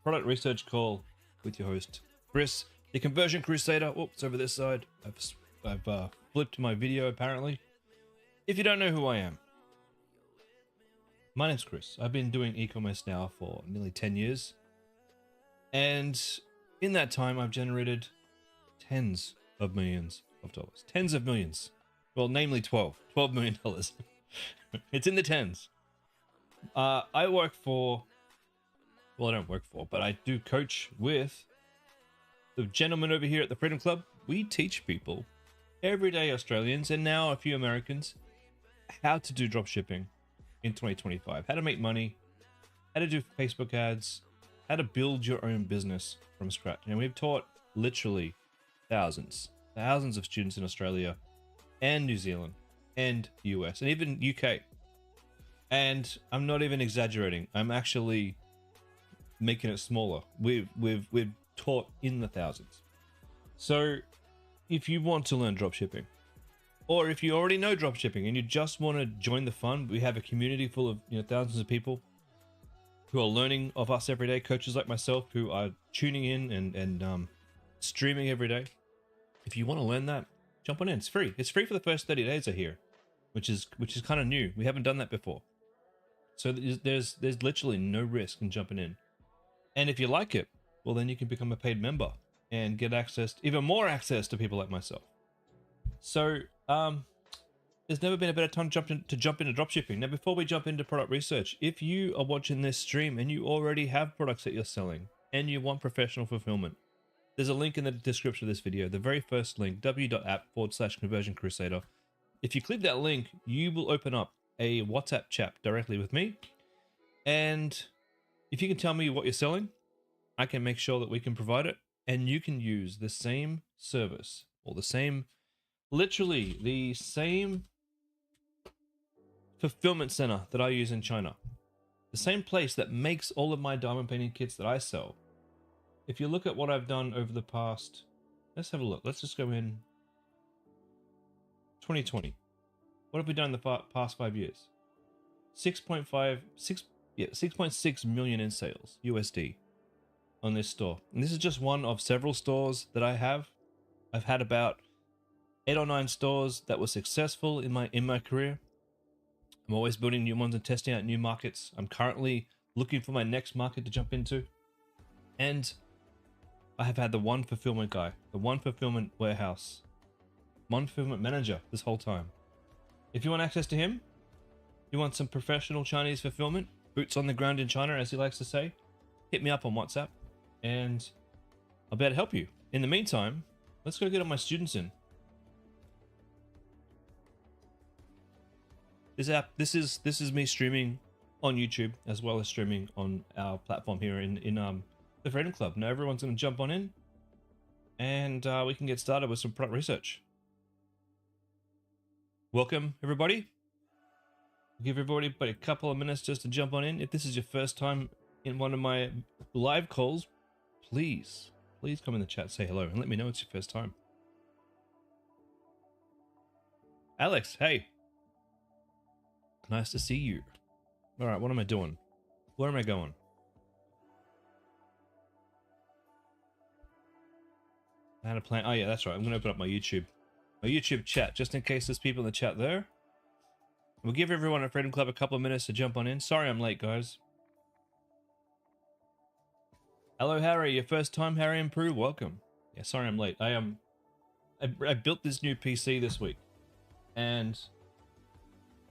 product research call with your host, Chris, the conversion crusader. Oops, over this side. I've flipped my video apparently. If you don't know who I am, my name's Chris. I've been doing e-commerce now for nearly 10 years. And in that time, I've generated tens of millions of dollars. Tens of millions. Well, namely $12 million. It's in the tens. I work for, well, I don't work for, but I do coach with the gentleman over here at the Freedom Club. We teach people, everyday Australians and now a few Americans, how to do dropshipping in 2025, how to make money, how to do Facebook ads, how to build your own business from scratch. And we've taught literally thousands of students in Australia and New Zealand and US and even UK. And I'm not even exaggerating. I'm actually making it smaller. We've taught in the thousands. So if you want to learn dropshipping, or if you already know dropshipping and you just want to join the fun, we have a community full of thousands of people who are learning of us every day, coaches like myself who are tuning in and streaming every day. If you want to learn that, jump on in. It's free. It's free for the first 30 days, I hear, which is kind of new. We haven't done that before. So there's literally no risk in jumping in. And if you like it, well, then you can become a paid member and get access, even more access to people like myself. So there's never been a better time to jump into dropshipping. Now, before we jump into product research, if you are watching this stream and you already have products that you're selling and you want professional fulfillment, there's a link in the description of this video, the very first link, w.app/conversion-crusader. If you click that link, you will open up a WhatsApp chat directly with me. And if you can tell me what you're selling, I can make sure that we can provide it. And you can use the same service or literally the same fulfillment center that I use in China. The same place that makes all of my diamond painting kits that I sell. If you look at what I've done over the past, let's have a look. Let's just go in 2020. What have we done in the past 5 years? 6.6 million in sales USD on this store. And this is just one of several stores that I have. I've had about 8 or 9 stores that were successful in my career. I'm always building new ones and testing out new markets. I'm currently looking for my next market to jump into. And I have had the one fulfillment guy, the one fulfillment warehouse, one fulfillment manager this whole time. If you want access to him, you want some professional Chinese fulfillment, boots on the ground in China, as he likes to say, hit me up on WhatsApp and I'll be able to help you. In the meantime, let's go get all my students in. This is me streaming on YouTube as well as streaming on our platform here in the Freedom Club. Now everyone's going to jump on in and we can get started with some product research. Welcome everybody. Give everybody but a couple of minutes just to jump on in. If this is your first time in one of my live calls, please come in the chat, say hello and let me know it's your first time. Alex, hey. Nice to see you. All right, what am I doing? Where am I going? I had a plan. Oh yeah, that's right. I'm gonna open up my YouTube chat just in case there's people in the chat there. We'll give everyone at Freedom Club a couple of minutes to jump on in. Sorry I'm late, guys. Hello, Harry. Your first time, Harry and Prue. Welcome. Yeah, sorry I'm late. I built this new PC this week, and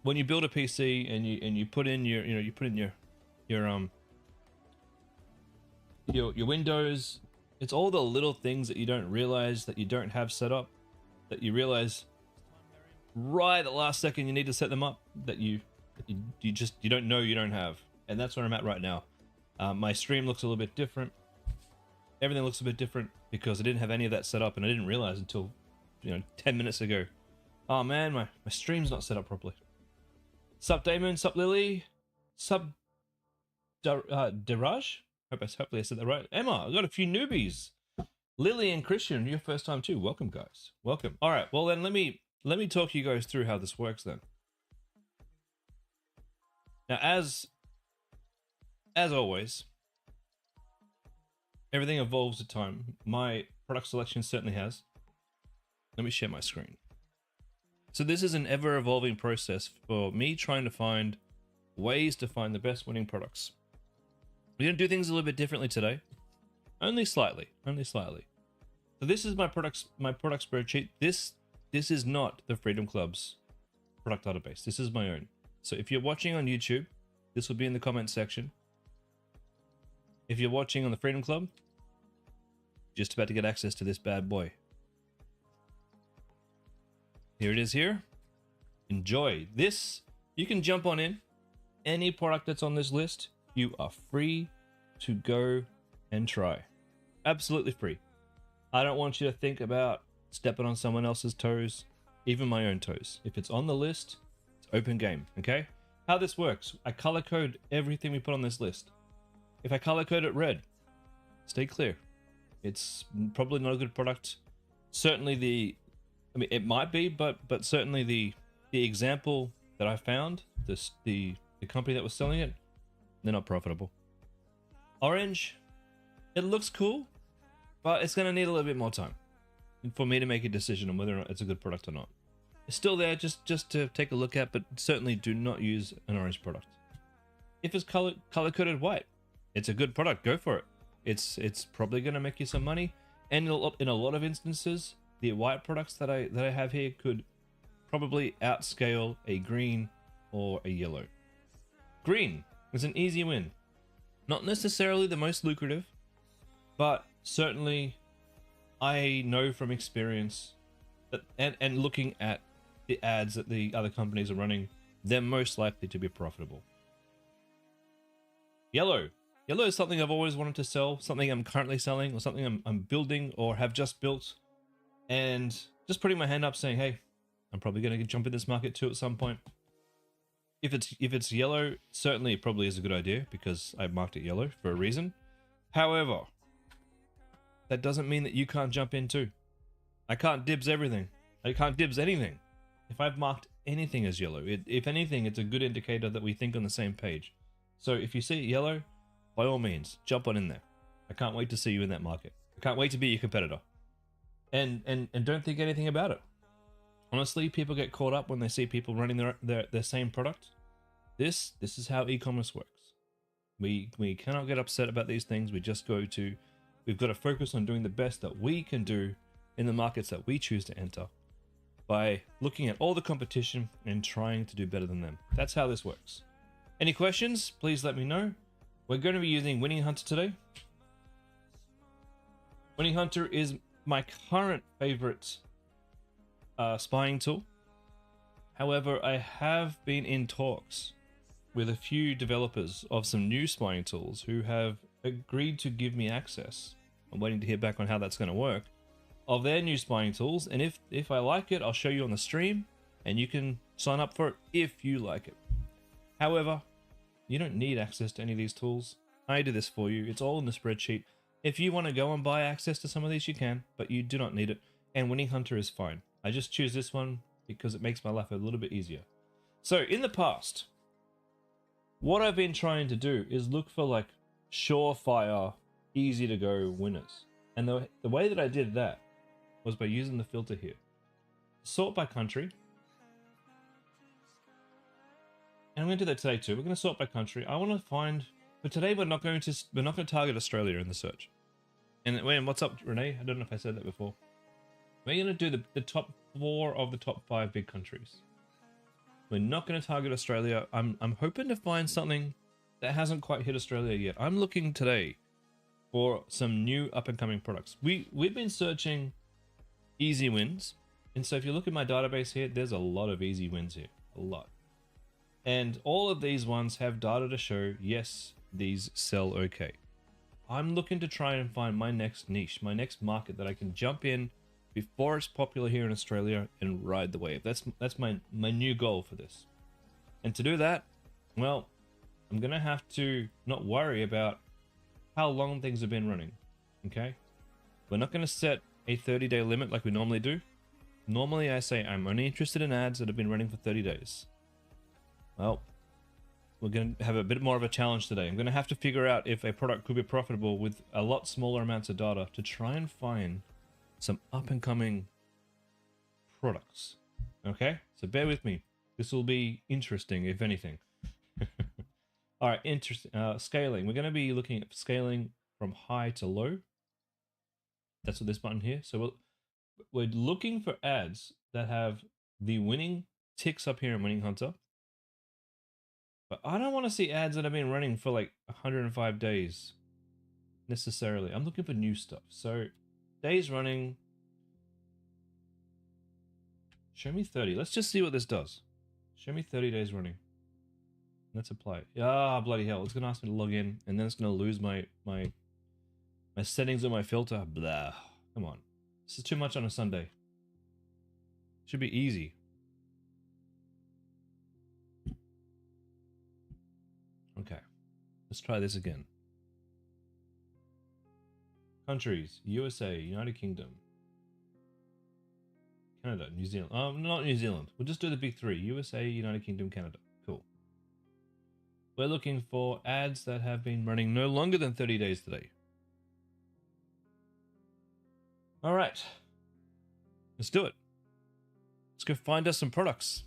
when you build a PC and you put in your your Windows, it's all the little things that you don't realize that you don't have set up, that you realize right at the last second you need to set them up, that you don't know you don't have. And that's where I'm at right now. My stream looks a little bit different. Everything looks a bit different because I didn't have any of that set up, and I didn't realize until 10 minutes ago. Oh man, my stream's not set up properly. Sup Damon, sup Lily, sup Diraj? Hopefully I said that right. Emma, I got a few newbies. Lily and Christian, your first time too. Welcome, guys. Welcome. All right. Well, then let me talk you guys through how this works then. Now, as always, Everything evolves with time. My product selection certainly has. Let me share my screen. So this is an ever-evolving process for me trying to find ways to find the best winning products. We're going to do things a little bit differently today. Only slightly. So this is my product spreadsheet. This is not the Freedom Club's product database. This is my own. So if you're watching on YouTube, this will be in the comment section. If you're watching on the Freedom Club, just about to get access to this bad boy. Here it is here. Enjoy. This, you can jump on in. Any product that's on this list, you are free to go and try. Absolutely free. I don't want you to think about stepping on someone else's toes, even my own toes. If it's on the list, it's open game, okay? How this works, I color code everything we put on this list. If I color code it red, stay clear. It's probably not a good product. Certainly it might be, but certainly the example that I found, the company that was selling it, they're not profitable. Orange, it looks cool, but it's going to need a little bit more time for me to make a decision on whether or not it's a good product or not. It's still there just to take a look at, but certainly do not use an orange product. If it's color coded white, it's a good product. Go for it. It's probably going to make you some money, and in a lot of instances, the white products that I have here could probably outscale a green or a yellow. Green is an easy win. Not necessarily the most lucrative, but certainly I know from experience that and looking at the ads that the other companies are running, they're most likely to be profitable. Yellow. Yellow is something I've always wanted to sell, something I'm currently selling, or something I'm building or have just built, and just putting my hand up saying, hey, I'm probably going to jump in this market too at some point. If it's yellow, certainly it probably is a good idea because I marked it yellow for a reason. However, that doesn't mean that you can't jump in too. I can't dibs everything. I can't dibs anything. If I've marked anything as yellow, if anything, it's a good indicator that we think on the same page. So if you see it yellow, by all means, jump on in there. I can't wait to see you in that market. I can't wait to be your competitor. And don't think anything about it. Honestly, people get caught up when they see people running their same product. This is how e-commerce works. We cannot get upset about these things. We've got to focus on doing the best that we can do in the markets that we choose to enter by looking at all the competition and trying to do better than them. That's how this works. Any questions? Please let me know. We're going to be using Winning Hunter today. Winning Hunter is my current favorite spying tool. However, I have been in talks with a few developers of some new spying tools who have agreed to give me access. I'm waiting to hear back on how that's going to work, of their new spying tools, and if I like it, I'll show you on the stream and you can sign up for it if you like it. However, you don't need access to any of these tools. I do this for you. It's all in the spreadsheet. If you want to go and buy access to some of these, you can, but you do not need it. And Winning Hunter is fine. I just choose this one because it makes my life a little bit easier. So in the past, what I've been trying to do is look for like surefire, easy to go winners. And the way that I did that was by using the filter here. Sort by country. And I'm going to do that today too. We're going to sort by country. I want to find, but today we're not going to target Australia in the search. And what's up, Renee? I don't know if I said that before. We're going to do the top 4 of the top 5 big countries. We're not going to target Australia. I'm hoping to find something that hasn't quite hit Australia yet. I'm looking today for some new up and coming products. We've been searching easy wins. And so if you look at my database here, there's a lot of easy wins here, a lot. And all of these ones have data to show, yes, these sell okay. I'm looking to try and find my next niche, my next market that I can jump in before it's popular here in Australia and ride the wave. That's my new goal for this. And to do that, well, I'm gonna have to not worry about how long things have been running, okay? We're not gonna set a 30-day limit like we normally do. Normally I say I'm only interested in ads that have been running for 30 days. Well, we're going to have a bit more of a challenge today. I'm going to have to figure out if a product could be profitable with a lot smaller amounts of data to try and find some up and coming products. Okay, so bear with me. This will be interesting, if anything. All right, interesting. Scaling. We're going to be looking at scaling from high to low. That's what this button here. So we're looking for ads that have the winning ticks up here in Winning Hunter. But I don't want to see ads that have been running for like 105 days necessarily. I'm looking for new stuff. So days running. Show me 30. Let's just see what this does. Show me 30 days running. Let's apply. Ah, bloody hell. It's going to ask me to log in and then it's going to lose my settings on my filter. Blah. Come on. This is too much on a Sunday. Should be easy. Okay. Let's try this again. Countries. USA, United Kingdom, Canada, New Zealand. Not New Zealand. We'll just do the big three. USA, United Kingdom, Canada. Cool. We're looking for ads that have been running no longer than 30 days today. All right. Let's do it. Let's go find us some products.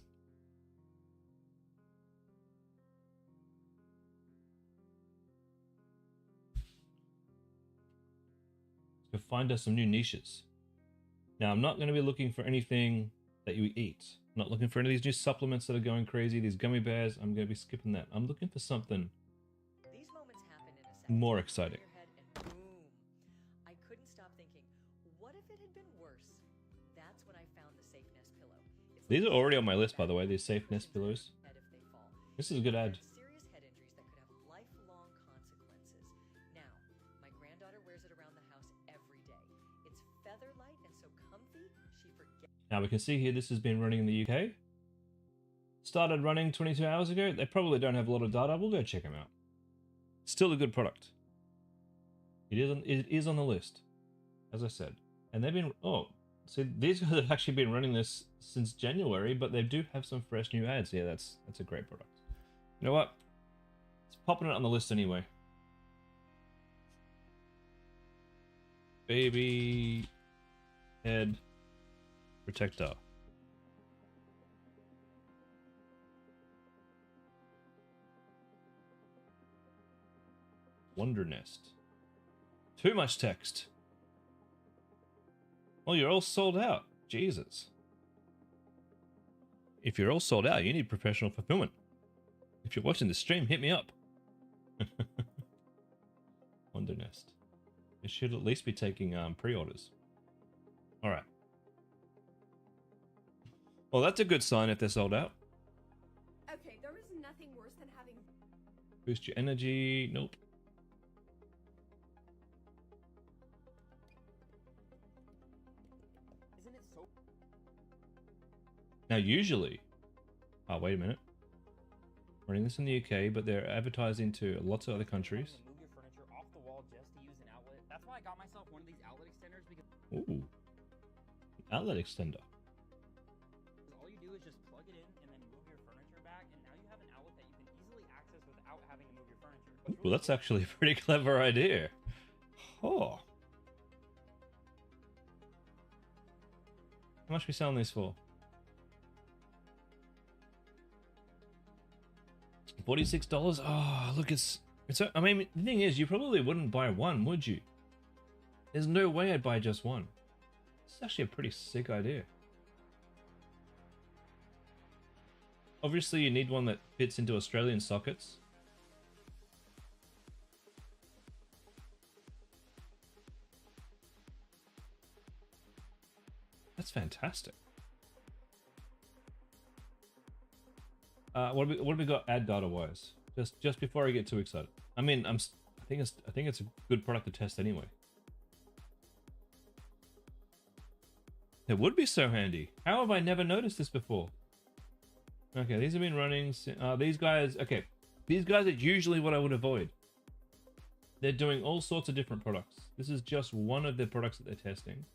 Let's go find us some new niches. Now, I'm not going to be looking for anything that you eat. I'm not looking for any of these new supplements that are going crazy, these gummy bears. I'm going to be skipping that. I'm looking for something more exciting. I couldn't stop thinking, what if it had been worse? That's when I found the Safe Nest pillow. These are already on my list, by the way, these Safe Nest pillows. This is a good ad. Serious head injuries that could have lifelong consequences. Now, my granddaughter wears it around the house every day. It's feather light and so comfy, she forgets. Now we can see here this has been running in the UK. Started running 22 hours ago. They probably don't have a lot of data. We'll go check them out. Still a good product. It is on the list, as I said. And they've been, see, these guys have actually been running this since January, but they do have some fresh new ads. Yeah, that's a great product. You know what? It's popping it on the list anyway. Baby head protector. Wonder Nest. Too much text. Well, you're all sold out. Jesus. If you're all sold out, you need professional fulfillment. If you're watching the stream, hit me up. Wonder Nest. It should at least be taking pre-orders. All right. Well, that's a good sign if they're sold out. Okay, there is nothing worse than having... Boost your energy. Nope. Isn't it so... Now, usually... Oh, wait a minute. Running this in the UK, but they're advertising to lots of other countries. Move your furniture off the wall just to use an outlet. That's why I got myself one of these outlet extenders because... Ooh. Outlet extender. All you do is just plug it in and then move your furniture back, and now you have an outlet that you can easily access without having to move your furniture. Well, that's actually a pretty clever idea. Oh. How much are we selling these for? $46? Oh, look, it's I mean, the thing is, you probably wouldn't buy one, would you? There's no way I'd buy just one. It's actually a pretty sick idea. Obviously, you need one that fits into Australian sockets. That's fantastic. What have we got ad data wise? Just before I get too excited. I mean, I think it's a good product to test anyway. It would be so handy. How have I never noticed this before? Okay, these have been running. These guys. Okay, these guys are usually what I would avoid. They're doing all sorts of different products. This is just one of the products that they're testing.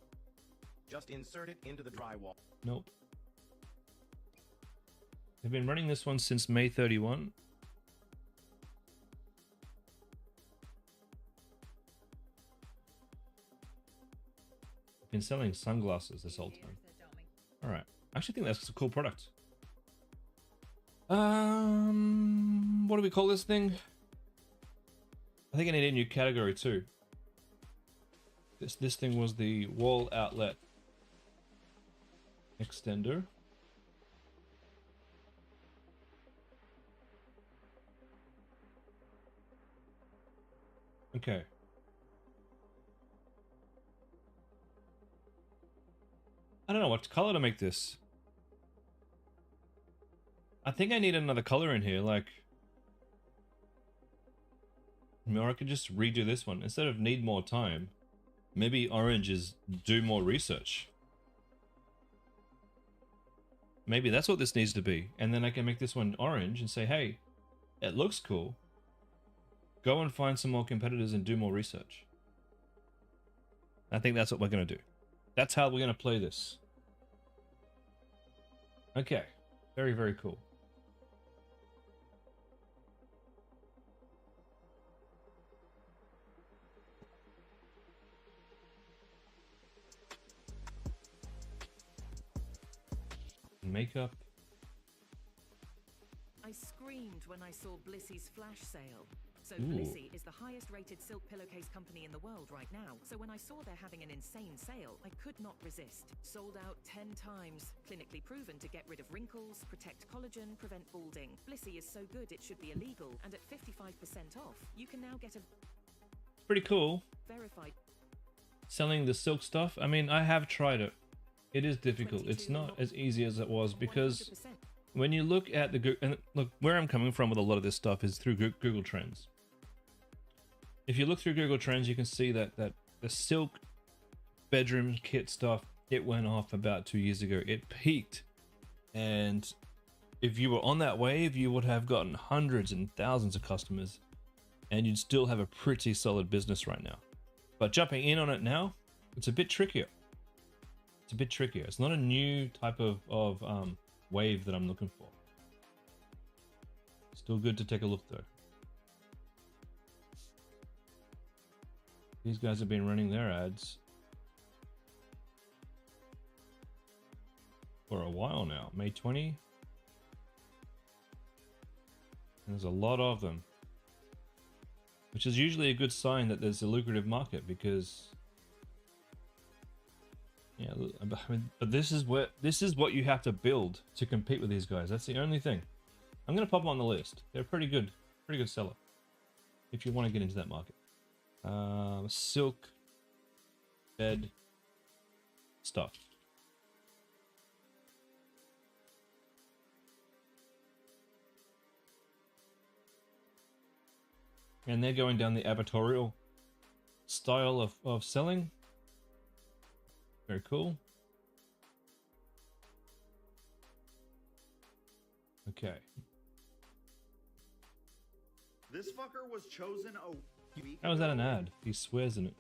Just insert it into the drywall. Nope. They've been running this one since May 31. been selling sunglasses this whole time. All right, I actually think that's a cool product. What do we call this thing? I think I need a new category too. This thing was the wall outlet extender. Okay. I don't know what color to make this. I think I need another color in here, like... Or I could just redo this one. Instead of need more time, maybe orange is do more research. Maybe that's what this needs to be. And then I can make this one orange and say, hey, it looks cool. Go and find some more competitors and do more research. I think that's what we're going to do. That's how we're going to play this. Okay. Very, very cool. Makeup. I screamed when I saw Blissy's flash sale. So Ooh. Blissy is the highest rated silk pillowcase company in the world right now. So when I saw they're having an insane sale, I could not resist. Sold out 10 times. Clinically proven to get rid of wrinkles, protect collagen, prevent balding. Blissy is so good it should be illegal. And at 55% off, you can now get a Pretty cool. verified Selling the silk stuff. I mean, I have tried it. It is difficult. It's not as easy as it was because 100%. when you look at the and look where I'm coming from with a lot of this stuff is through Google Trends. If you look through Google Trends, you can see that the silk bedroom kit stuff, it went off about 2 years ago. It peaked, and if you were on that wave, you would have gotten hundreds and thousands of customers, and you'd still have a pretty solid business right now. But jumping in on it now, it's a bit trickier. It's a bit trickier. It's not a new type of wave that I'm looking for. Still good to take a look though. These guys have been running their ads for a while now. May 20. And there's a lot of them, which is usually a good sign that there's a lucrative market because yeah, I mean, but this is what you have to build to compete with these guys. That's the only thing. I'm gonna pop them on the list. They're pretty good seller if you want to get into that market. Silk bed stuff. And they're going down the abatorial style of selling. Very cool. Okay. This fucker was chosen a week How is that an ago. ad? He swears in it.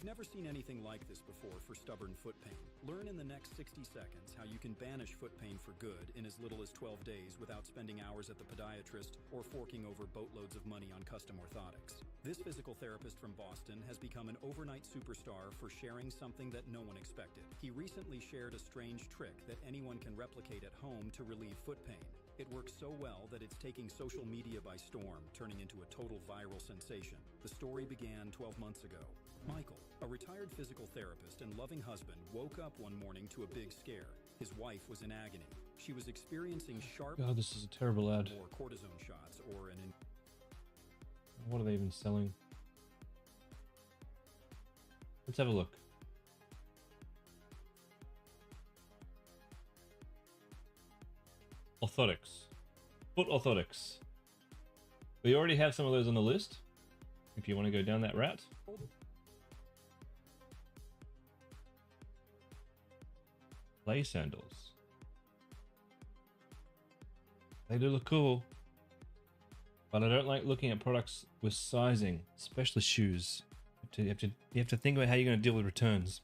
Never seen anything like this before for stubborn foot pain. Learn in the next 60 seconds how you can banish foot pain for good in as little as 12 days without spending hours at the podiatrist or forking over boatloads of money on custom orthotics. This physical therapist from Boston has become an overnight superstar for sharing something that no one expected. He recently shared a strange trick that anyone can replicate at home to relieve foot pain. It works so well that it's taking social media by storm, turning into a total viral sensation. The story began 12 months ago. Michael, a retired physical therapist and loving husband, woke up one morning to a big scare. His wife was in agony. She was experiencing sharp God, this is a terrible ad. or cortisone shots or an What are they even selling? Let's have a look. Orthotics. Foot orthotics. We already have some of those on the list. If you want to go down that route. Play sandals. They do look cool. But I don't like looking at products with sizing, especially shoes. You have to think about how you're going to deal with returns.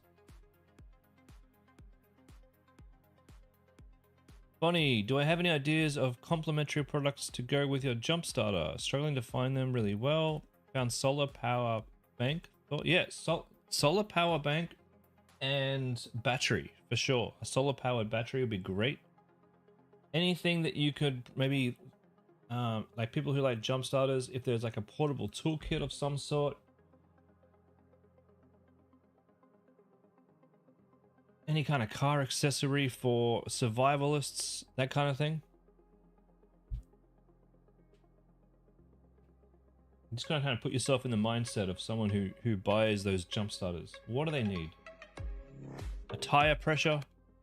Bonnie, do I have any ideas of complementary products to go with your jump starter? Struggling to find them really well. Found solar power bank. Oh, yeah, solar power bank and battery for sure. A solar powered battery would be great. Anything that you could maybe, like people who like jump starters, if there's like a portable toolkit of some sort. Any kind of car accessory for survivalists, that kind of thing. You just gotta kind of put yourself in the mindset of someone who buys those jump starters. What do they need? A tire pressure?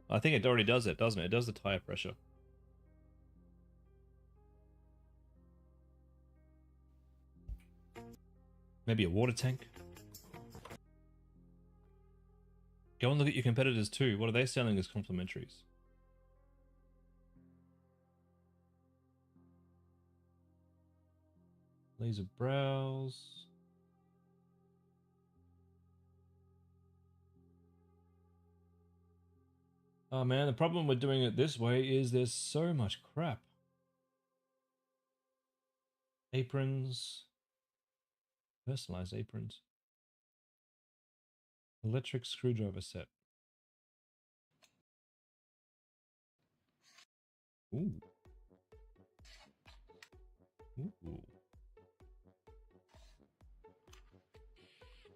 I think it already does it, doesn't it? It does the tire pressure. Maybe a water tank. Go and look at your competitors too. What are they selling as complimentaries? Laser brows. Oh man, the problem with doing it this way is there's so much crap. Aprons. Personalized aprons. Electric screwdriver set. Ooh. Ooh.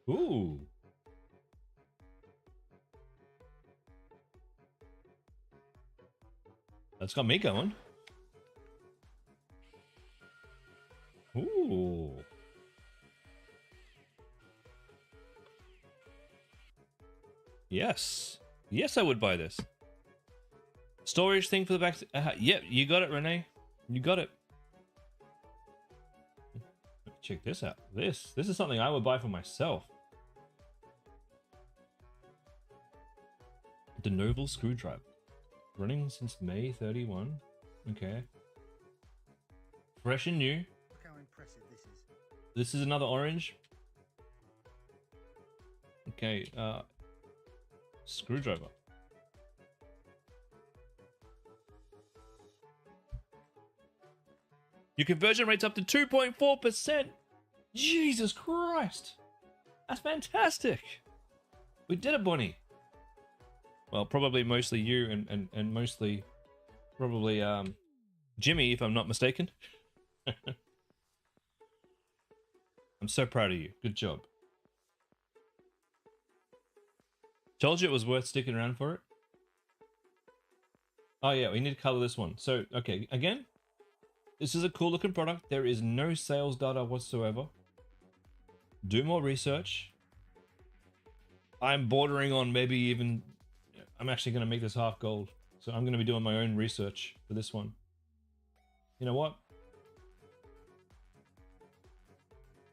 Ooh. That's got me going. Ooh. Yes. Yes, I would buy this. Storage thing for the back. Yep, you got it, Renee. You got it. Check this out. This is something I would buy for myself. The Noble screwdriver. Running since May 31. Okay. Fresh and new. Look how impressive this is. This is another orange. Okay, screwdriver. Your conversion rate's up to 2.4%. Jesus Christ. That's fantastic. We did it, Bonnie. Well, probably mostly you and mostly probably Jimmy, if I'm not mistaken. I'm so proud of you. Good job. Told you it was worth sticking around for it. Oh yeah, we need to color this one. So, okay, again, this is a cool looking product. There is no sales data whatsoever. Do more research. I'm bordering on maybe even... I'm actually going to make this half gold. So I'm going to be doing my own research for this one. You know what?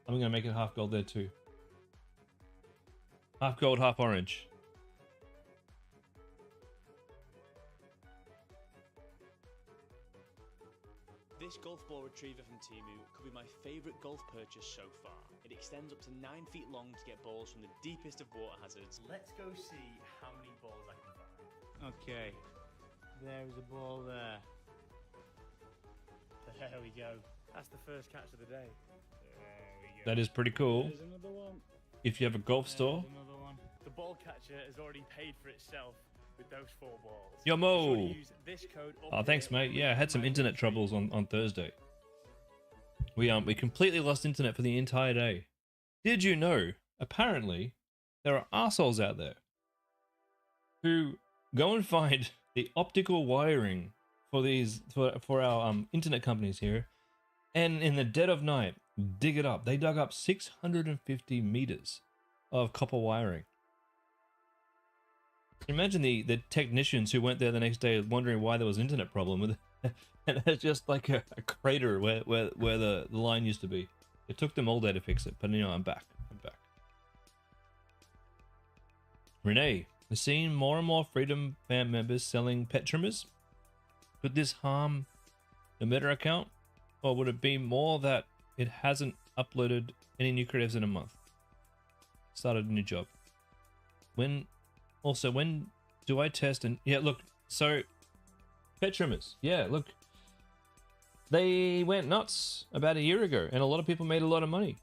I'm going to make it half gold there too. Half gold, half orange. This golf ball retriever from Temu could be my favourite golf purchase so far. It extends up to 9 feet long to get balls from the deepest of water hazards. Let's go see how many balls I can find. Okay, there's a ball there. There we go. That's the first catch of the day. There we go. That is pretty cool. There's another one. If you have a golf store. Another one. The ball catcher has already paid for itself with those 4 balls. Yo mo! Use this code Oh, thanks, mate. Yeah, I had some internet troubles on Thursday. We completely lost internet for the entire day. Did you know? Apparently, there are arseholes out there who go and find the optical wiring for these for our internet companies here, and in the dead of night dig it up. They dug up 650 meters of copper wiring. Imagine the technicians who went there the next day wondering why there was an internet problem with it. And it's just like a crater where the line used to be. It took them all day to fix it, but you know, I'm back. Renee, we're seeing more and more Freedom fan members selling pet trimmers. Could this harm the Meta account? Or would it be more that it hasn't uploaded any new creatives in a month? Started a new job. When do I test and... Yeah, look, so... Pet trimmers. Yeah, look. They went nuts about a year ago, and a lot of people made a lot of money.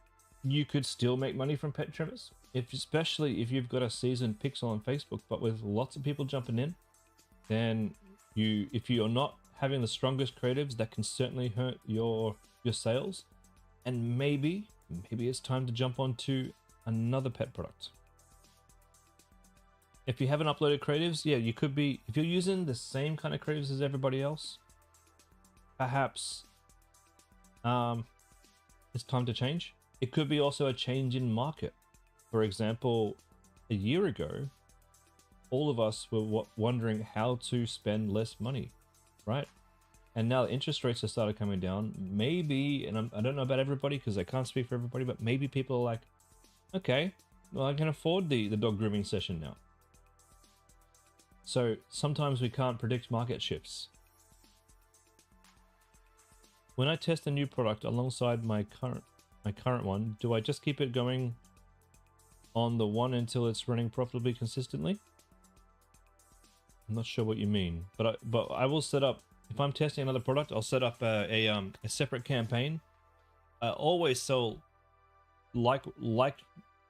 You could still make money from pet trimmers. especially if you've got a seasoned pixel on Facebook, but with lots of people jumping in, then if you're not having the strongest creatives, that can certainly hurt your sales. And maybe it's time to jump onto another pet product. If you haven't uploaded creatives, yeah, you could be, if you're using the same kind of creatives as everybody else, perhaps it's time to change. It could be also a change in market. For example, a year ago, all of us were wondering how to spend less money, right? And now the interest rates have started coming down. Maybe, and I don't know about everybody because I can't speak for everybody, but maybe people are like, okay, well, I can afford the dog grooming session now. So sometimes we can't predict market shifts. When I test a new product alongside my current one, do I just keep it going on the one until it's running profitably consistently? I'm not sure what you mean, but I will set up, if I'm testing another product, I'll set up a separate campaign. I always sell like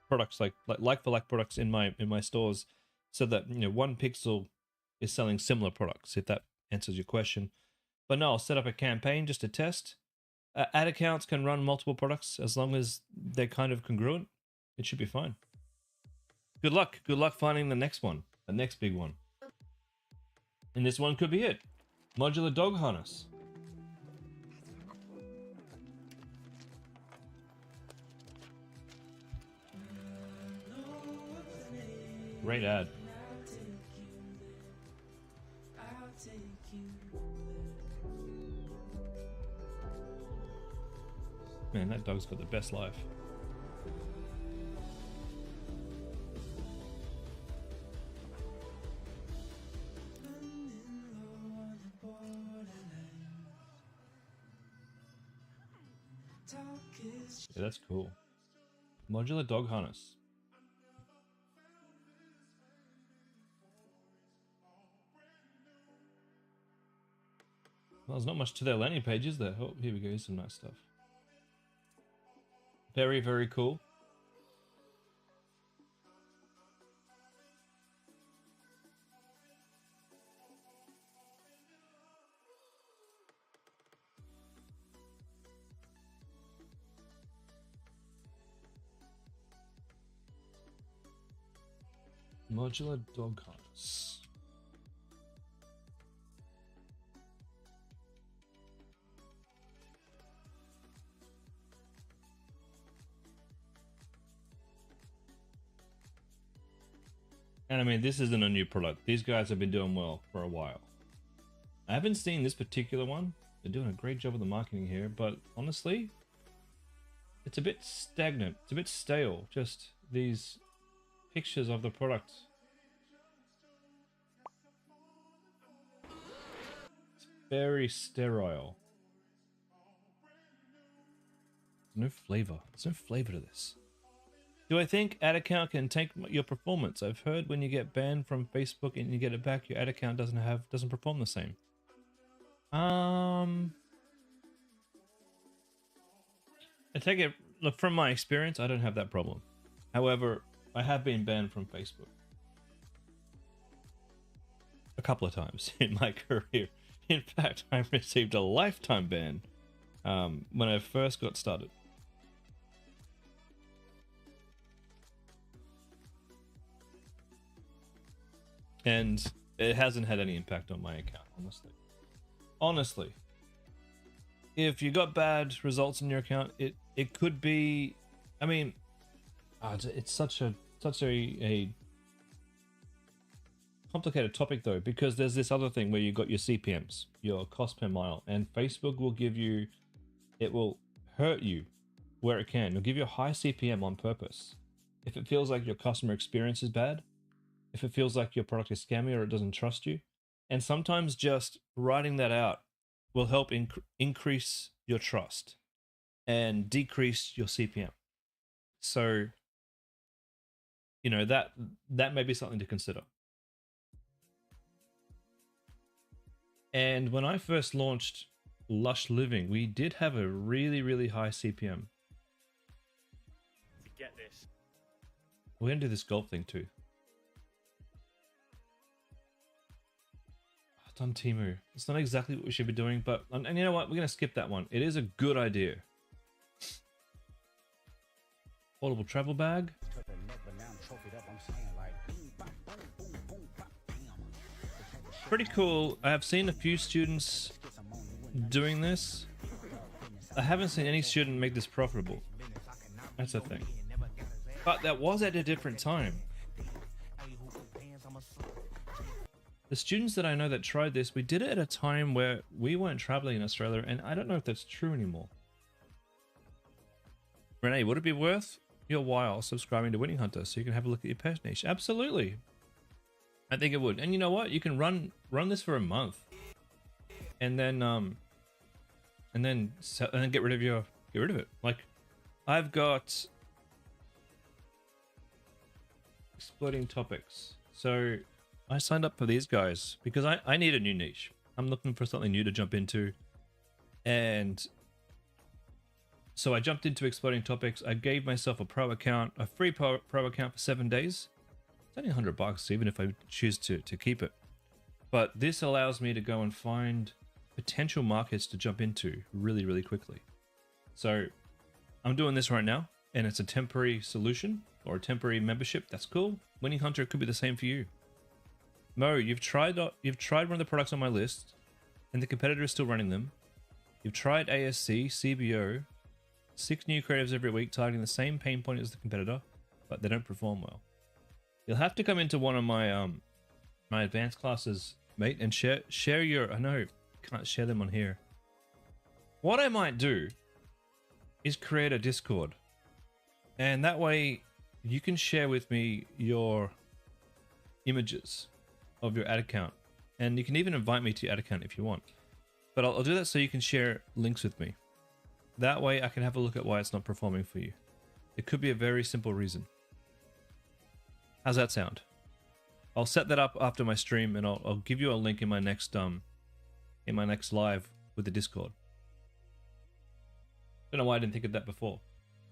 products, like for like products in my stores, so that, you know, one pixel is selling similar products, if that answers your question. But no, I'll set up a campaign just to test. Ad accounts can run multiple products as long as they're kind of congruent. It should be fine. Good luck finding the next one, the next big one. And this one could be it. Modular dog harness. Great ad. Man, that dog's got the best life. Yeah, that's cool. Modular dog harness. Well, there's not much to their landing page, is there? Oh, here we go. Here's some nice stuff. Very, very cool. Modular dog harness. And I mean, this isn't a new product. These guys have been doing well for a while. I haven't seen this particular one. They're doing a great job of the marketing here, but honestly, it's a bit stagnant. It's a bit stale. Just these pictures of the product. It's very sterile. No flavor. There's no flavor to this. Do I think ad account can tank your performance? I've heard when you get banned from Facebook and you get it back, your ad account doesn't perform the same. I take it, look, from my experience, I don't have that problem. However, I have been banned from Facebook a couple of times in my career. In fact, I received a lifetime ban when I first got started. And it hasn't had any impact on my account, honestly. Honestly. If you got bad results in your account, it could be, I mean, it's such a complicated topic though, because there's this other thing where you got your CPMs, your cost per mile, and Facebook will give you, it will hurt you where it can. It'll give you a high CPM on purpose. If it feels like your customer experience is bad, if it feels like your product is scammy or it doesn't trust you. And sometimes just writing that out will help increase your trust and decrease your CPM. So, you know, that may be something to consider. And when I first launched Lush Living, we did have a really, really high CPM. Get this. We're gonna do this golf thing too. It's on Temu. It's not exactly what we should be doing, but and you know what? We're gonna skip that one. It is a good idea. Portable travel bag. Pretty cool. I have seen a few students doing this. I haven't seen any student make this profitable. That's the thing. But that was at a different time. The students that I know that tried this, we did it at a time where we weren't traveling in Australia, and I don't know if that's true anymore. Renee, would it be worth your while subscribing to Winning Hunter so you can have a look at your pet niche? Absolutely. I think it would. And you know what? You can run this for a month. And then get rid of it. Like, I've got Exploding Topics. So I signed up for these guys because I need a new niche. I'm looking for something new to jump into. And so I jumped into Exploding Topics. I gave myself a pro account, a free pro account for 7 days. It's only $100 even if I choose to keep it. But this allows me to go and find potential markets to jump into really, really quickly. So I'm doing this right now, and it's a temporary solution or a temporary membership. That's cool. Winning Hunter could be the same for you. Mo, you've tried one of the products on my list, and the competitor is still running them. You've tried ASC, CBO, 6 new creatives every week targeting the same pain point as the competitor, but they don't perform well. You'll have to come into one of my my advanced classes, mate, and share your. I know can't share them on here. What I might do is create a Discord, and that way you can share with me your images of your ad account, and you can even invite me to your ad account if you want. But I'll do that so you can share links with me. That way I can have a look at why it's not performing for you. It could be a very simple reason. How's that sound? I'll set that up after my stream, and I'll give you a link in my next live with the Discord. Don't know why I didn't think of that before.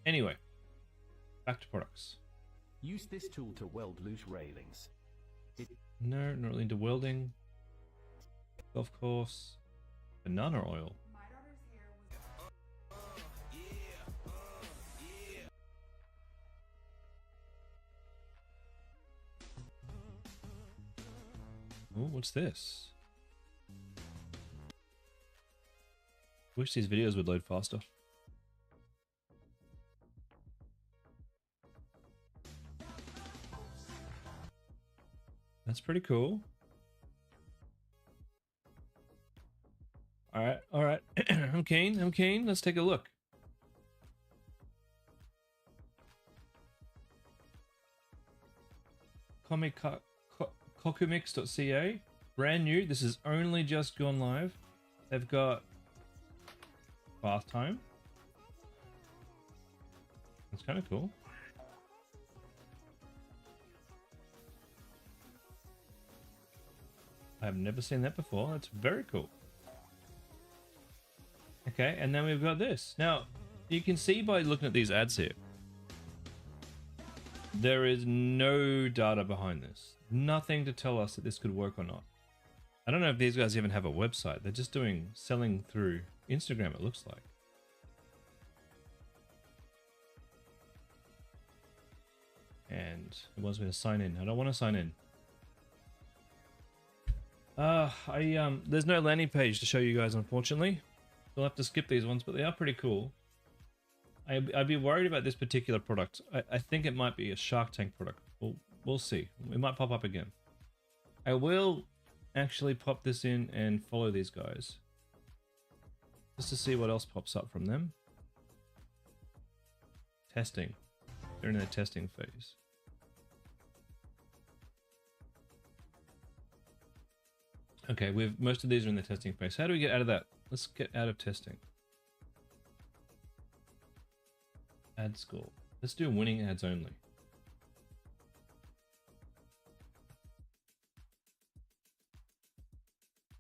Anyway, back to products. Use this tool to weld loose railings. No, not really into welding. Golf course. Banana oil. My daughter's hair was. Oh, what's this? Wish these videos would load faster. That's pretty cool. All right. I'm keen. Let's take a look. Kokumix.ca, brand new. This is only just gone live. They've got bath time. That's kind of cool. I've never seen that before. That's very cool. Okay, and then we've got this. Now, you can see by looking at these ads here, there is no data behind this. Nothing to tell us that this could work or not. I don't know if these guys even have a website. They're just selling through Instagram, it looks like. And it wants me to sign in. I don't want to sign in. There's no landing page to show you guys, unfortunately. You'll have to skip these ones, but they are pretty cool. I'd be worried about this particular product. I think it might be a Shark Tank product. We'll see. It might pop up again. I will actually pop this in and follow these guys, just to see what else pops up from them. Testing. They're in their testing phase. Okay, most of these are in the testing phase. How do we get out of that? Let's get out of testing. Ad score. Let's do winning ads only.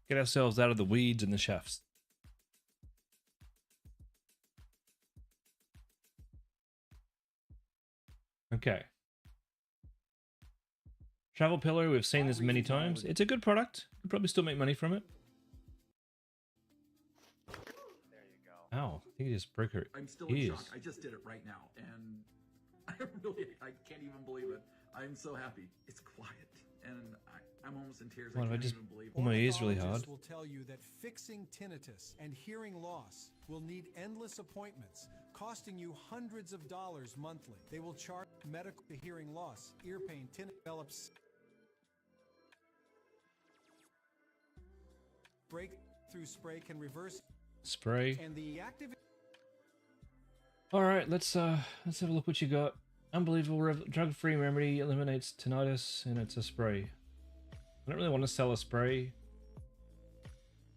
Get ourselves out of the weeds and the shafts. Okay. Travel pillow, we've seen this many times. It's a good product. You probably still make money from it. There you go. Ow, I think you just broke her I'm still in ears. shock. I just did it right now, and I can't even believe it. I'm so happy. It's quiet, and I'm almost in tears. What, I if I can't just even believe pull it. my ears really hard? Will tell you that fixing tinnitus and hearing loss will need endless appointments, costing you hundreds of dollars monthly. They will charge medical hearing loss, ear pain, tinnitus develops, breakthrough spray can reverse Spray. and the active. All right, let's have a look what you got. Unbelievable drug-free remedy eliminates tinnitus, and it's a spray. I don't really want to sell a spray.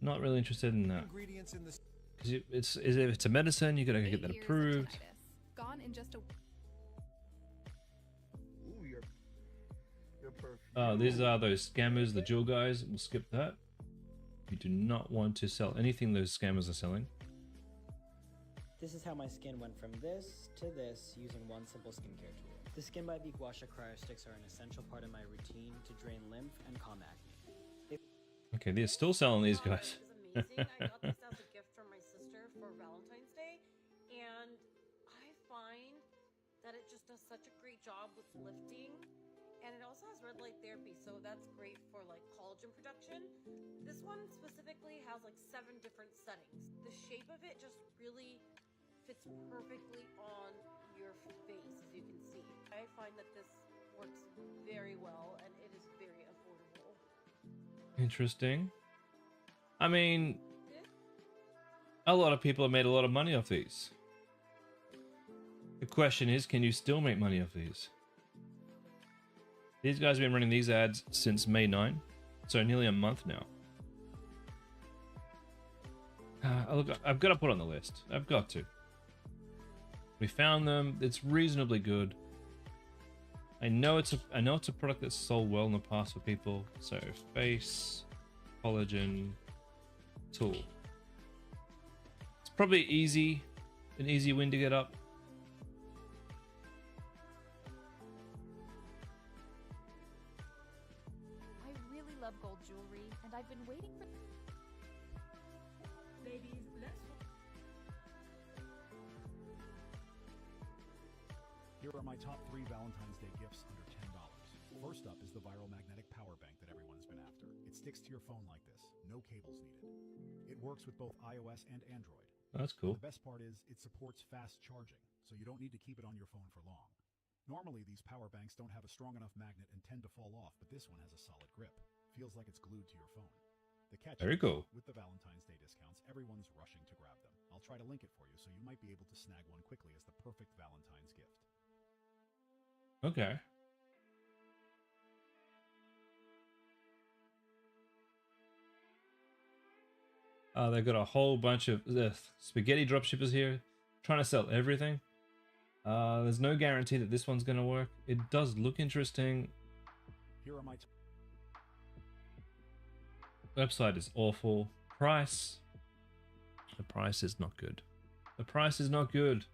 Not really interested in that. Ingredients in the Because if it's a medicine, you gotta get that approved. Gone in just a Ooh, your perfume. Oh, these are those scammers, the jewel guys. We'll skip that. You do not want to sell anything those scammers are selling. This is how my skin went from this to this using one simple skincare tool. The Skin by Beak Washer Cryo Sticks are an essential part of my routine to drain lymph and calm acne. Okay, they're still selling these guys. It was amazing. I got this as a gift from my sister for Valentine's Day, and I find that it just does such a great job with lifting, and it also has red light therapy, so that's great for like collagen production. This one specifically has like 7 different settings. The shape of it just really fits perfectly on your face, as you can see. I find that this works very well, and it is very affordable. Interesting. I mean, a lot of people have made a lot of money off these. The question is, can you still make money off these? These guys have been running these ads since May 9, so nearly a month now. Look, I've got to put on the list. I've got to. We found them. It's reasonably good. I know it's a product that's sold well in the past for people. So face collagen tool. It's probably an easy win to get up. I really love gold jewelry, and I've been waiting for. Ladies, let's. Here are my top 3 Valentine's Day gifts under $10. First up is the viral magnetic power bank that everyone's been after. It sticks to your phone like this, no cables needed. It works with both iOS and Android. That's cool. The best part is it supports fast charging, so you don't need to keep it on your phone for long. Normally, these power banks don't have a strong enough magnet and tend to fall off, but this one has a solid grip. Feels like it's glued to your phone. The catch Very is, cool. with the Valentine's Day discounts, everyone's rushing to grab them. I'll try to link it for you, so you might be able to snag one quickly as the perfect Valentine's gift. Okay. They've got a whole bunch of spaghetti dropshippers here trying to sell everything. There's no guarantee that this one's going to work. It does look interesting. Here are my Website is awful. Price. The price is not good. The price is not good.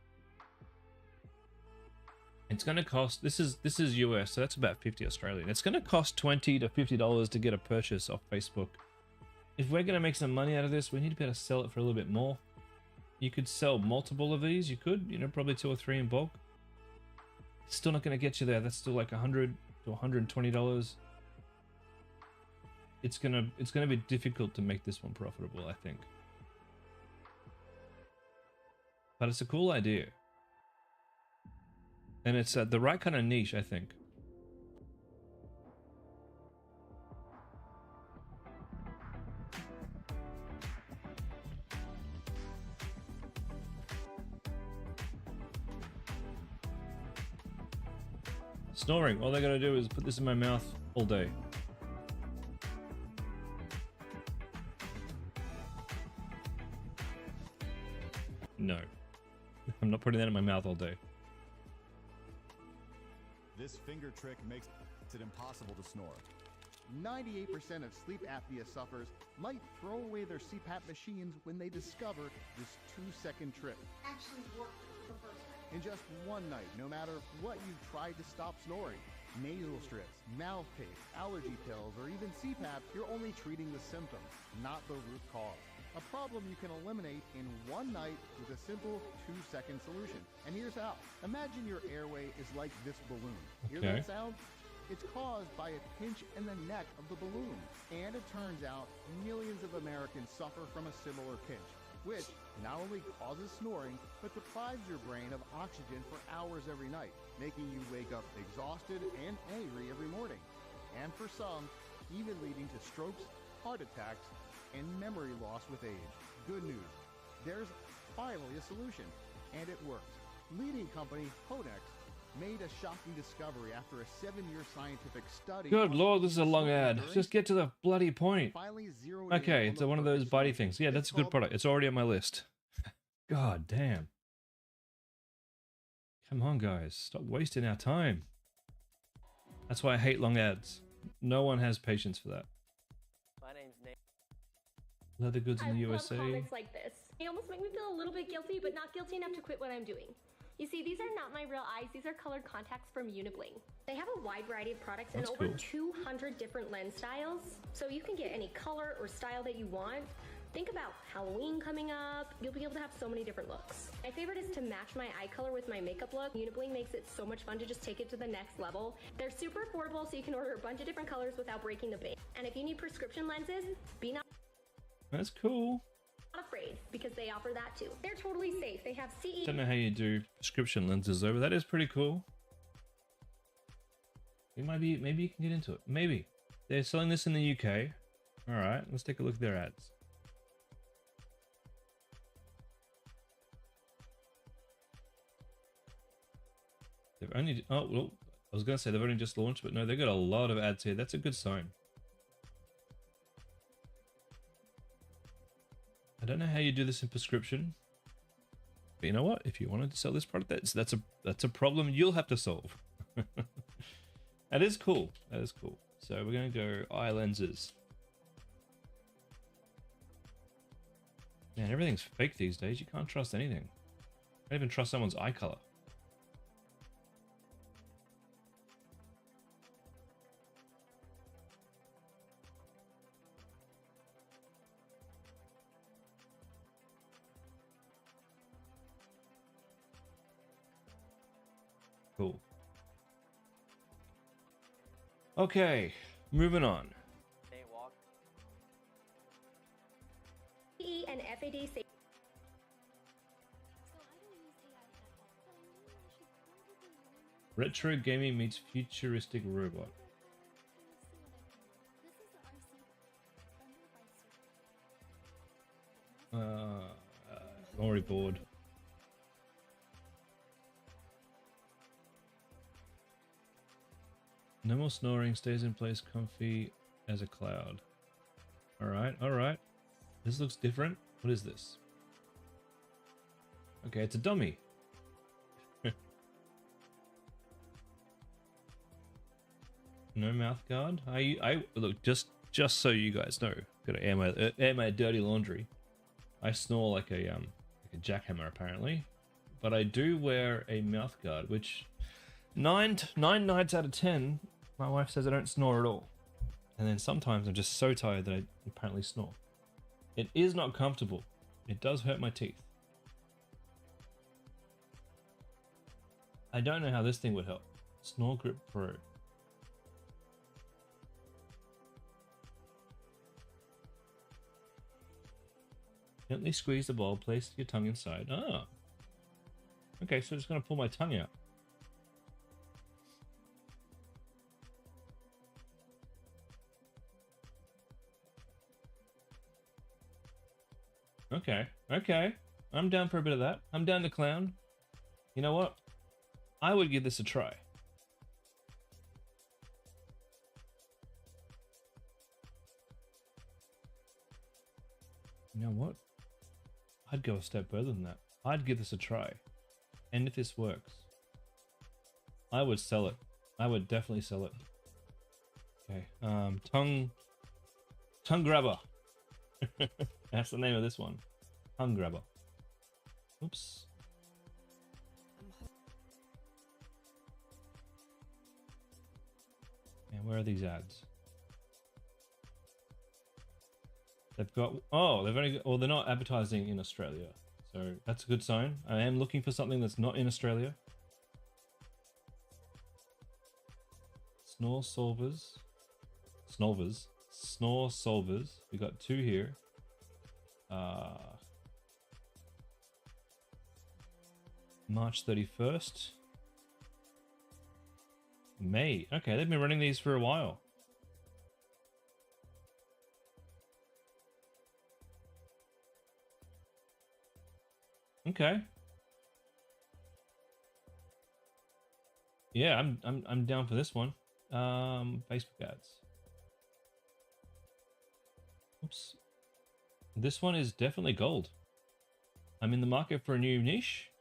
It's going to cost, this is US, so that's about 50 Australian. It's going to cost $20 to $50 to get a purchase off Facebook. If we're going to make some money out of this, we need to be able to sell it for a little bit more. You could sell multiple of these. You could, probably 2 or 3 in bulk. It's still not going to get you there. That's still like $100 to $120. It's gonna be difficult to make this one profitable, I think. But it's a cool idea. And it's the right kind of niche, I think. Snoring. All they gotta do is put this in my mouth all day. No. I'm not putting that in my mouth all day. This finger trick makes it impossible to snore. 98% of sleep apnea sufferers might throw away their CPAP machines when they discover this 2-second trick. Actually worked the first time. In just one night, no matter what you've tried to stop snoring, Nasal strips, mouth tape, allergy pills, or even CPAP, you're only treating the symptoms, not the root cause. A problem you can eliminate in one night with a simple 2-second solution. And here's how. Imagine your airway is like this balloon. Hear that sound? It's caused by a pinch in the neck of the balloon. And it turns out millions of Americans suffer from a similar pinch, which not only causes snoring, but deprives your brain of oxygen for hours every night, making you wake up exhausted and angry every morning. And for some, even leading to strokes, heart attacks, and memory loss with age. Good news. There's finally a solution, and it works. Leading company Codex made a shocking discovery after a 7-year scientific study. Good lord, this is a long ad. Just get to the bloody point. Okay, it's one of those bitey things. Yeah, that's a good product. It's already on my list. God damn. Come on, guys. Stop wasting our time. That's why I hate long ads. No one has patience for that. My name's Nate. Leather goods in the USA. I love comics like this. They almost make me feel a little bit guilty, but not guilty enough to quit what I'm doing. You see, these are not my real eyes. These are colored contacts from Unibling. They have a wide variety of products and over 200 different lens styles. So you can get any color or style that you want. Think about Halloween coming up. You'll be able to have so many different looks. My favorite is to match my eye color with my makeup look. Unibling makes it so much fun to just take it to the next level. They're super affordable, so you can order a bunch of different colors without breaking the bank. And if you need prescription lenses, be not That's cool. afraid, because they offer that too. They're totally safe. They have CE. Don't know how you do prescription lenses though, but that is pretty cool. It might be, maybe you can get into it. Maybe. They're selling this in the UK. Alright, let's take a look at their ads. They've only, oh, well, I was going to say they've only just launched, but no, they've got a lot of ads here. That's a good sign. I don't know how you do this in prescription, but you know what? If you wanted to sell this product, that's a problem you'll have to solve. That is cool. That is cool. So we're going to go eye lenses. Man, everything's fake these days. You can't trust anything. Can't even trust someone's eye color. Cool. Okay, moving on. CE and FAD safe. Retro gaming meets futuristic robot. I'm already bored. No more snoring, stays in place, comfy as a cloud. Alright, alright. This looks different. What is this? Okay, it's a dummy. No mouth guard. I look, just so you guys know, gotta air my dirty laundry. I snore like a jackhammer apparently, but I do wear a mouth guard, which nine nights out of 10, my wife says I don't snore at all. And then sometimes I'm just so tired that I apparently snore. It is not comfortable. It does hurt my teeth. I don't know how this thing would help. Snore Grip Pro. Gently squeeze the ball, place your tongue inside. Ah. Okay, so I'm just going to pull my tongue out. Okay, okay. I'm down for a bit of that. I'm down to clown. You know what? I would give this a try. You know what? I'd go a step further than that. I'd give this a try. And if this works, I would sell it. I would definitely sell it. Okay. Tongue grabber. That's the name of this one. Tongue grabber. Oops. And where are these ads? They've got, oh, they've only got, well, they're not advertising in Australia. So that's a good sign. I am looking for something that's not in Australia. Snore solvers. Snore solvers. We got 2 here. March 31st. May. Okay, they've been running these for a while. Okay. Yeah, I'm down for this one. Facebook ads. Oops. This one is definitely gold. I'm in the market for a new niche.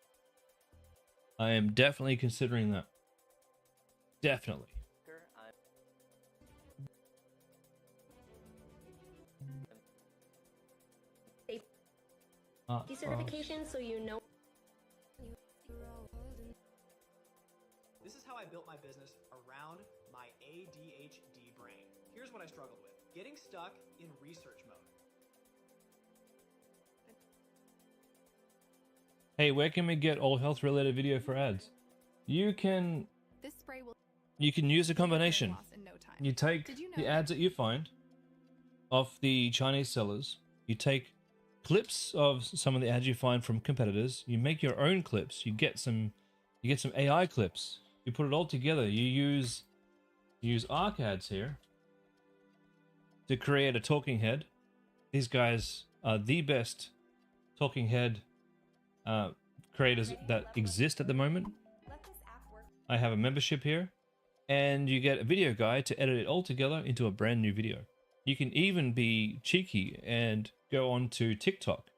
I am definitely considering that. Definitely. Decertification, so you know. This is how I built my business around my ADHD brain. Here's what I struggled with: getting stuck in research mode. Hey, where can we get all health related video for ads? You can This spray will use a combination. loss in no time. You take Did you know the ads that you find of the Chinese sellers, you take clips of some of the ads you find from competitors, you make your own clips, you get some AI clips, you put it all together, you use ARC ads here to create a talking head. These guys are the best talking head creators that exist at the moment. I have a membership here, and you get a video guy to edit it all together into a brand new video. You can even be cheeky and go on to TikTok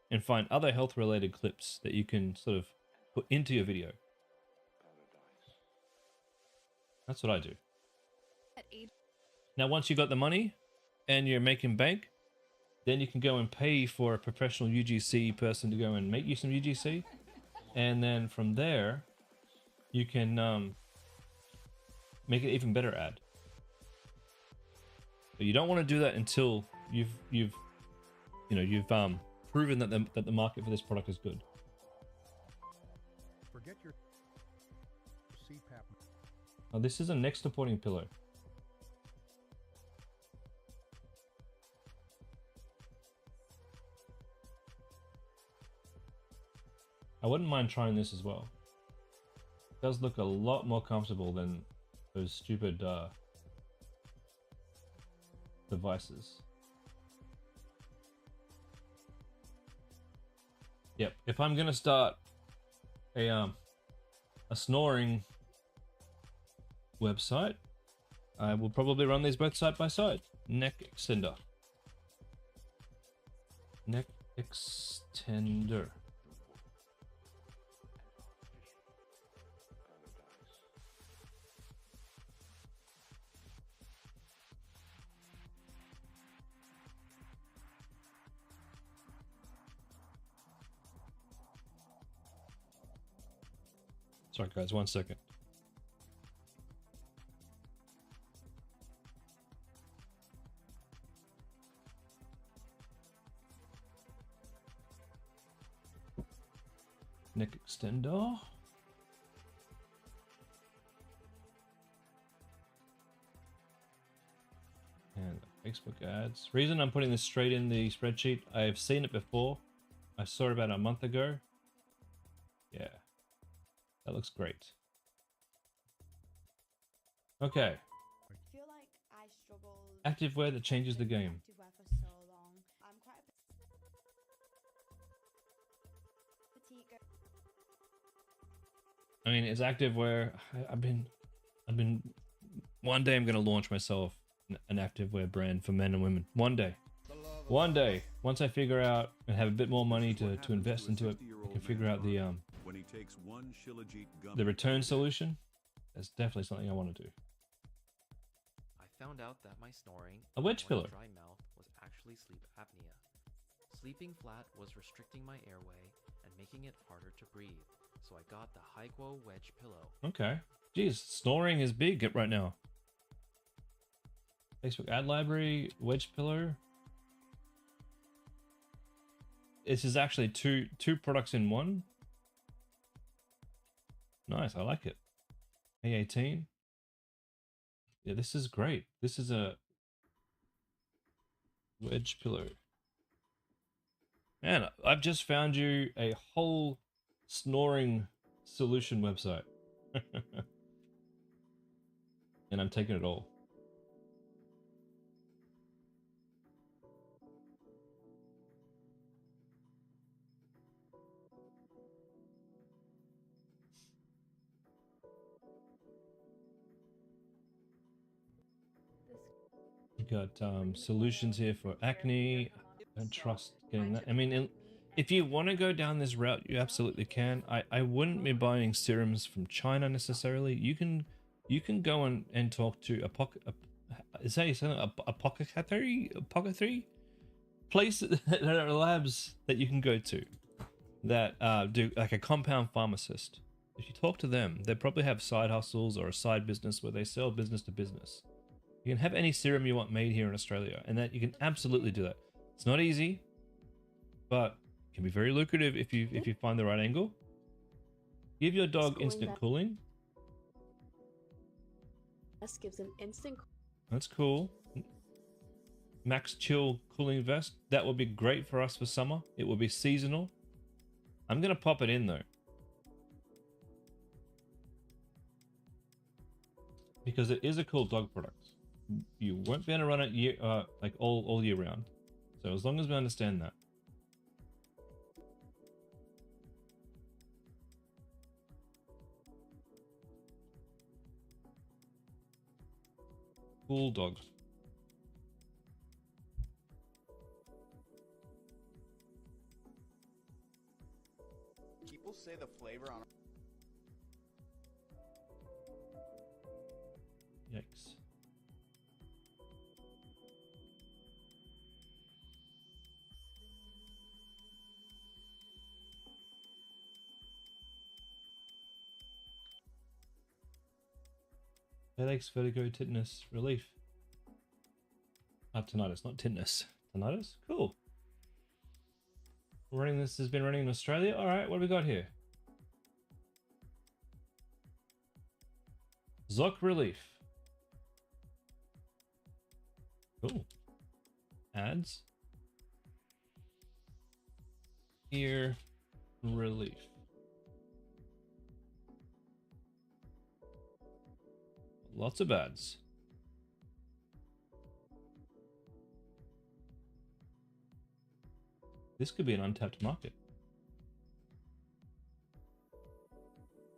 and find other health related clips that you can sort of put into your video. That's what I do. Now, once you got the money and you're making bank, then you can go and pay for a professional UGC person to go and make you some UGC. And then from there, you can make it even better ad. But you don't want to do that until you've proven that the market for this product is good. Forget your CPAP. Oh, this is a neck supporting pillow. I wouldn't mind trying this as well. It does look a lot more comfortable than those stupid devices. Yep, if I'm gonna start a snoring website, I will probably run these both side by side. Neck extender. Neck extender. Sorry guys, 1 second. Neck extender. And Facebook ads. Reason I'm putting this straight in the spreadsheet, I've seen it before. I saw it about a month ago. Yeah. That looks great. Okay. I feel like I struggled Activewear that changes the game. activewear for so long. I'm quite a petite girl. I mean, it's activewear. I've been. One day I'm gonna launch myself an activewear brand for men and women. One day. One day. Once I figure out and have a bit more money to invest into it, I can figure out the return solution. That's definitely something I want to do. I found out that my snoring A wedge and pillow. dry mouth was actually sleep apnea. Sleeping flat was restricting my airway and making it harder to breathe, so I got the Hygwo wedge pillow. Okay. Geez, snoring is big right now. Facebook ad library, wedge pillow. This is actually two products in one. Nice, I like it. A18. Yeah, this is great. This is a wedge pillow. Man, I've just found you a whole snoring solution website. And I'm taking it all. You got solutions here for acne. I don't trust getting that. I mean, if you want to go down this route, you absolutely can. I wouldn't be buying serums from China necessarily. You can go and talk to apothecary place there are labs that you can go to that do like a compound pharmacist. If you talk to them, they probably have side hustles or a side business where they sell business to business. You can have any serum you want made here in Australia, and that you can absolutely do that. It's not easy, but it can be very lucrative if you find the right angle. Give your dog instant cooling. This gives them instant. That's cool. Max chill cooling vest. That would be great for us for summer. It will be seasonal. I'm gonna pop it in though, because it is a cool dog product. You won't be able to run it like all year round. So as long as we understand that. Cool dog. People say the flavor on. Yikes. Headaches, vertigo, tetanus, relief. Tinnitus, not tetanus. Tinnitus? Cool. Running this has been running in Australia. All right, what do we got here? Zoc relief. Cool. Ads. Ear relief. Lots of ads. This could be an untapped market.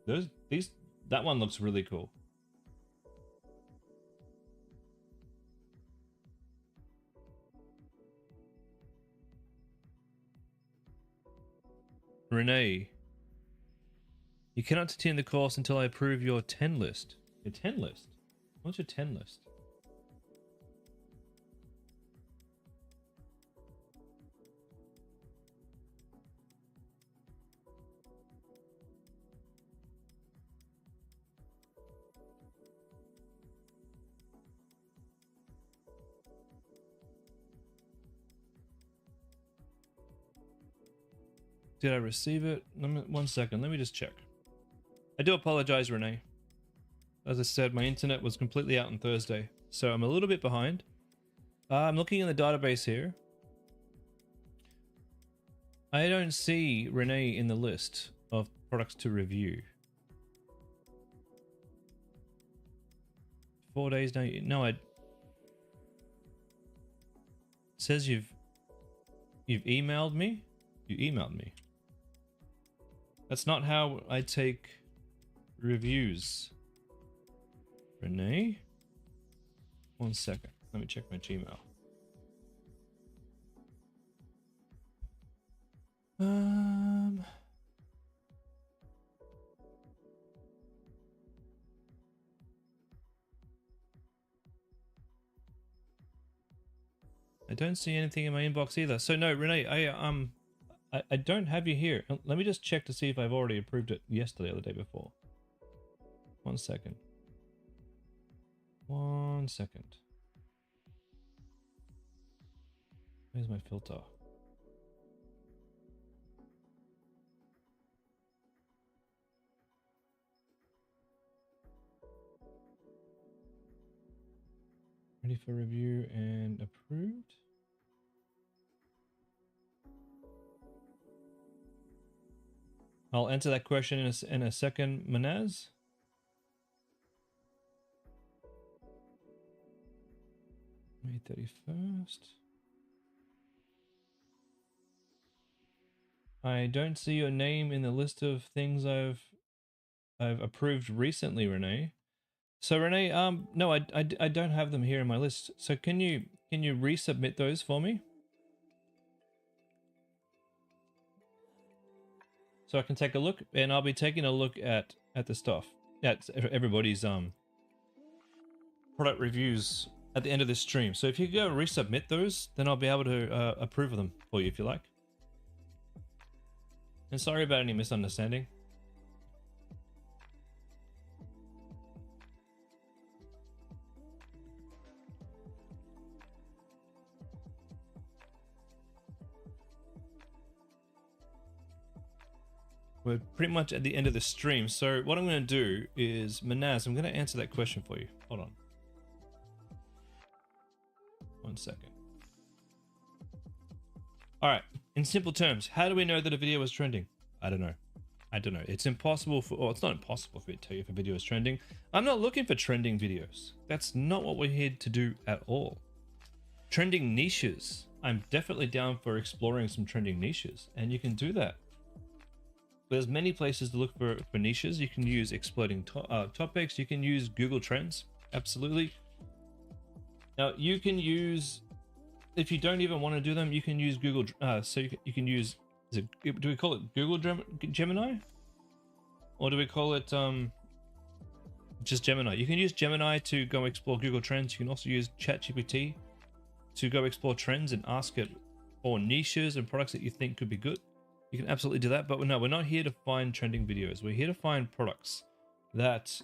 That one looks really cool. Renee, you cannot attend the course until I approve your 10 list. Your 10 list? What's your 10 list? Did I receive it? 1 second, let me just check. I do apologize, Renee. As I said, my internet was completely out on Thursday, so I'm a little bit behind. I'm looking in the database here. I don't see Renee in the list of products to review. 4 days now. No, it says you've emailed me. You emailed me. That's not how I take reviews. Renee? 1 second. Let me check my Gmail. I don't see anything in my inbox either. So no, Renee, I don't have you here. Let me just check to see if I've already approved it yesterday or the day before. 1 second. 1 second. Where's my filter? Ready for review and approved. I'll answer that question in a second, Manaz. May 31st. I don't see your name in the list of things I've approved recently, Renee. So Renee, no, I don't have them here in my list. So can you resubmit those for me? So I can take a look, and I'll be taking a look at the stuff, at everybody's product reviews at the end of this stream. So if you go resubmit those, then I'll be able to approve of them for you if you like. And sorry about any misunderstanding. We're pretty much at the end of the stream. So what I'm going to do is, Manaz, I'm going to answer that question for you. Hold on. 1 second. All right. In simple terms, how do we know that a video is trending? I don't know. I don't know. It's impossible for, or it's not impossible for me to tell you if a video is trending. I'm not looking for trending videos. That's not what we're here to do at all. Trending niches. I'm definitely down for exploring some trending niches, and you can do that. There's many places to look for niches. You can use exploding topics. You can use Google Trends. Absolutely. Now you can use, if you don't even want to do them, you can use Google. So you can use, do we call it Google Gemini? Or do we call it just Gemini? You can use Gemini to go explore Google Trends. You can also use ChatGPT to go explore trends and ask it for niches and products that you think could be good. You can absolutely do that, but no, we're not here to find trending videos. We're here to find products that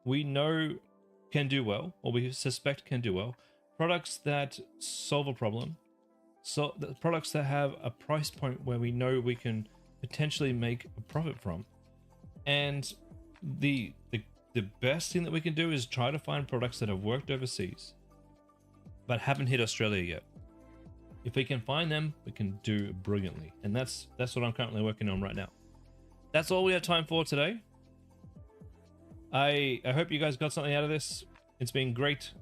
we know can do well, or we suspect can do well. Products that solve a problem. So the products that have a price point where we know we can potentially make a profit from. And the best thing that we can do is try to find products that have worked overseas, but haven't hit Australia yet. If we can find them, we can do brilliantly. And that's what I'm currently working on right now. That's all we have time for today. I hope you guys got something out of this. It's been great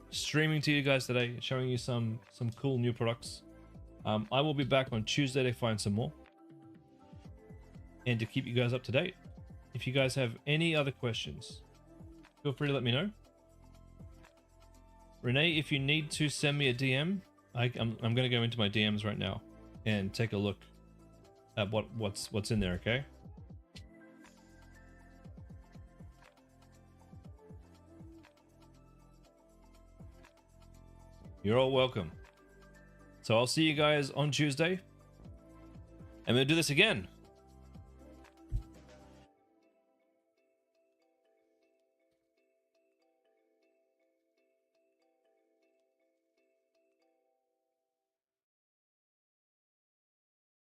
streaming to you guys today, showing you some cool new products. I will be back on Tuesday to find some more and to keep you guys up to date. If you guys have any other questions, feel free to let me know. Renee, if you need to send me a DM, I'm going to go into my DMs right now and take a look at what's in there, okay? You're all welcome. So I'll see you guys on Tuesday. And we'll do this again